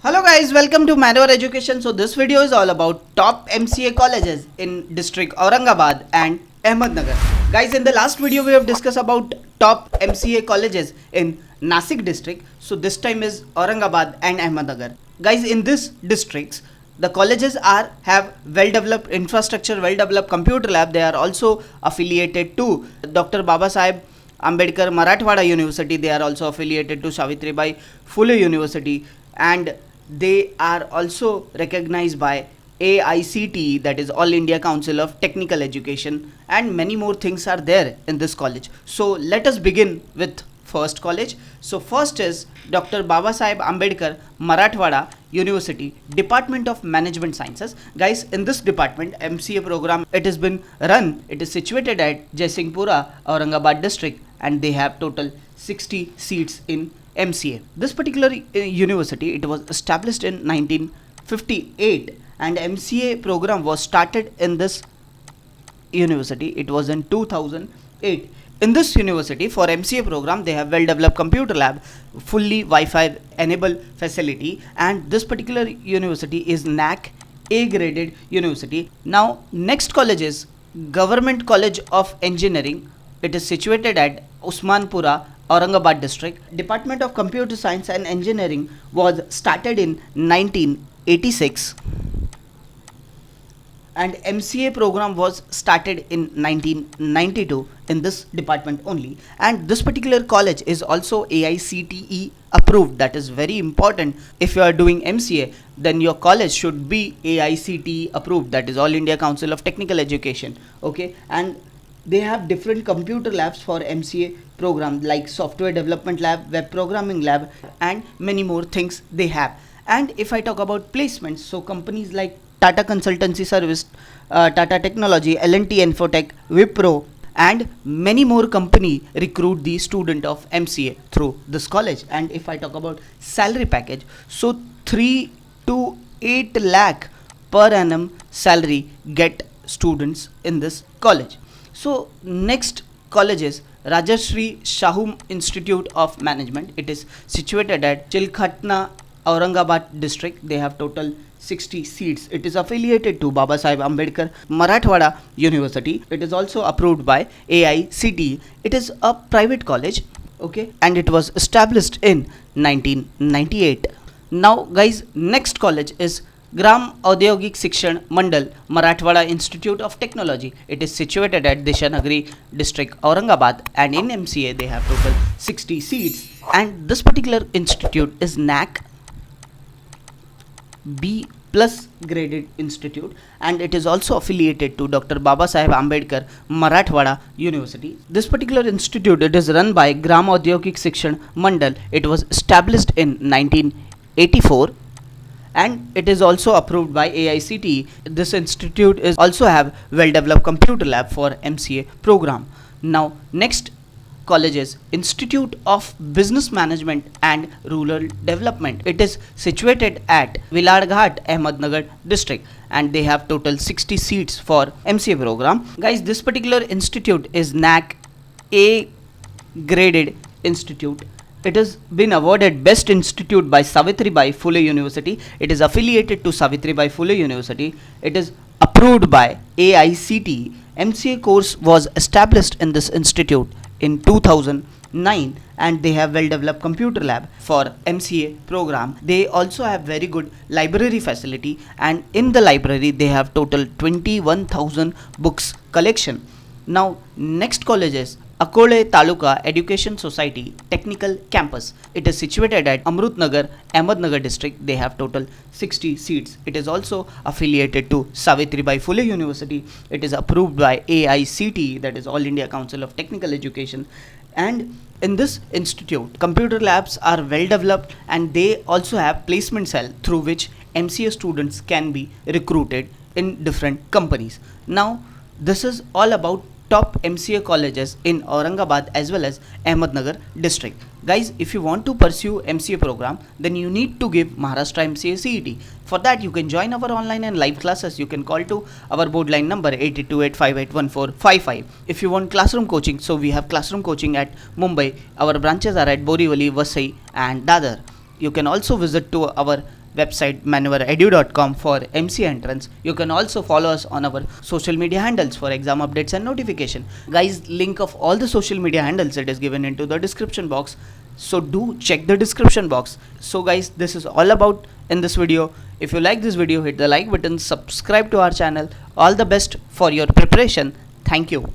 Hello guys, welcome to Manor Education. So this video is all about top MCA colleges in district Aurangabad and Ahmednagar. Guys, in the last video we have discussed about top MCA colleges in Nasik district. So this time is Aurangabad and Ahmednagar. Guys, in these districts the colleges have well developed infrastructure, well developed computer lab. They are also affiliated to Dr. Baba Saheb Ambedkar Marathwada University. They are also affiliated to Savitribai Phule University, and they are also recognized by AICTE, that is All India Council of Technical Education, and many more things are there in this college. So let us begin with first college. So first is Dr. Baba Saheb Ambedkar Marathwada University, Department of Management Sciences. Guys, in this department MCA program, it has been run. It is situated at Jaisinghpura, Aurangabad district, and they have total 60 seats in MCA. This particular university, it was established in 1958, and MCA program was started in this university. It was in 2008. In this university, for MCA program, they have well developed computer lab, fully Wi-Fi enabled facility, and this particular university is NAC A graded university. Now next college is Government College of Engineering. It is situated at Usmanpura, Aurangabad district. Department of Computer Science and Engineering was started in 1986, and MCA program was started in 1992 in this department only. And this particular college is also AICTE approved. That is very important. If you are doing MCA, then your college should be AICTE approved, that is All India Council of Technical Education. Okay, and they have different computer labs for MCA program, like software development lab, web programming lab, and many more things they have. And if I talk about placements, so companies like Tata Consultancy Service, Tata Technology, L&T Infotech, Wipro, and many more company recruit the student of MCA through this college. And if I talk about salary package, so 3 to 8 lakh per annum salary get students in this college. So next college is Rajashri Shahu Institute of Management. It is situated at Chilkhatna, Aurangabad district. They have total 60 seats. It is affiliated to Baba Saheb Ambedkar Marathwada University. It is also approved by AICTE. It is a private college, okay, and it was established in 1998. Now guys, next college is Gram Audyogik Shikshan Mandal Marathwada Institute of Technology. It is situated at Dishanagri district, Aurangabad, and in MCA they have total 60 seats. And this particular institute is NAC B plus graded institute, and it is also affiliated to Dr. Baba Saheb Ambedkar Marathwada University. This particular institute, it is run by Gram Audyogik Shikshan Mandal. It was established in 1984, and it is also approved by AICTE. This institute is also have well developed computer lab for MCA program. Now next college is Institute of Business Management and Rural Development. It is situated at Viladghat, Ahmednagar district, and they have total 60 seats for MCA program. Guys, this particular institute is NAC A graded institute. It has been awarded Best Institute by Savitribai Phule University. It is affiliated to Savitribai Phule University. It is approved by AICTE. MCA course was established in this institute in 2009, and they have well developed computer lab for MCA program. They also have very good library facility, and in the library they have total 21,000 books collection. Now next college is Akole Taluka Education Society Technical Campus. It is situated at Amrutnagar, Ahmednagar district. They have total 60 seats. It is also affiliated to Savitribai Phule University. It is approved by AICTE, that is All India Council of Technical Education. And in this institute, computer labs are well developed, and they also have placement cell through which MCA students can be recruited in different companies. Now this is all about top MCA colleges in Aurangabad as well as Ahmednagar district. Guys, if you want to pursue MCA program, then you need to give Maharashtra MCA CET. For that, you can join our online and live classes. You can call to our board line number 8228581455. If you want classroom coaching, so we have classroom coaching at Mumbai. Our branches are at Borivali, Vasai, and Dadar. You can also visit to our website maneuveredu.com for MC entrance. You can also follow us on our social media handles for exam updates and notification. Guys, link of all the social media handles it is given into the description box. So do check the description box. So guys, this is all about in this video. If you like this video, hit the like button, subscribe to our channel. All the best for your preparation. Thank you.